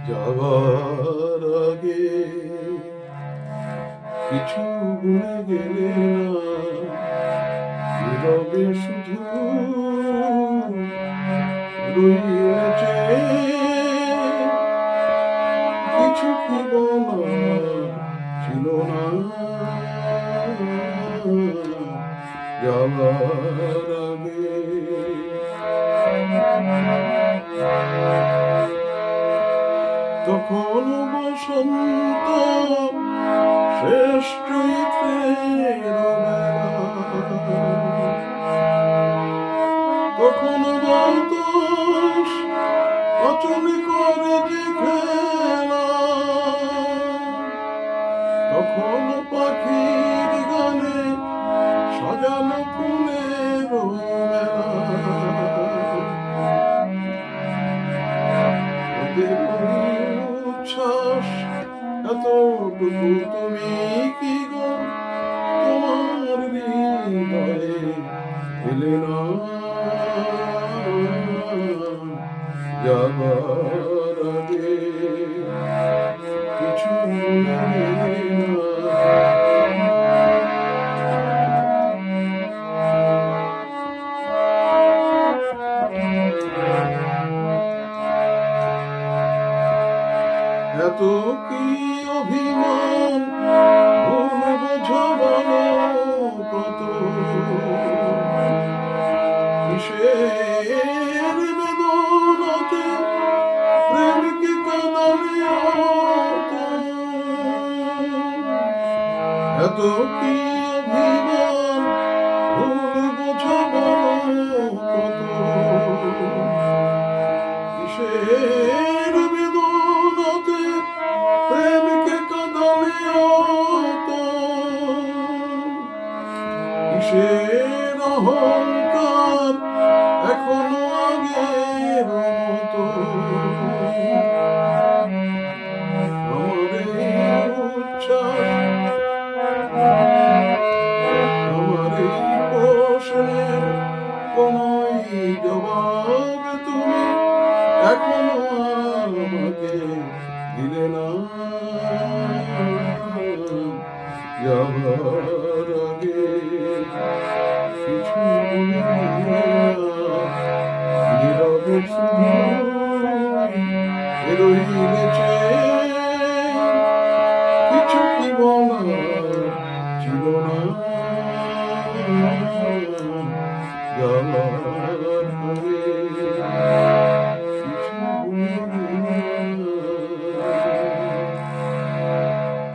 যাবার আগে কিছু ভুলে গেলে না, নীরবে শুধু রয়েছে কিছু কি বলার ছিল না যাবার আগে। তখন বসন্ত শেষ চৈত্রের বেলা, তখন বাতাস অচল করে যে খেলা, তখন পাখির গানে সাজানো ফুলের মেলা। ওদের উচ্ছ্বাস এতটুকু তুমি কি গো তোমার হৃদয়ে এলে না যাবার আগে কিছু মনে না। এত কি অভিমান ভুল বোঝা বলো কত, কিসের বেদনাতে প্রেমকে কাঁদালে এত কি অভিমান ভুল বোঝা বলো কত, কিসের বেদনাতে প্রেমকে কাঁদালে কিসের অহংকার এখনো আগের মতো। আমার এই উচ্ছ্বাস, আমার এই প্রশ্নের কোনোই জবাব তুমি এখনো আমাকে দিলে না যাবার আগে কিছু নীরবে শুধু রইলেছে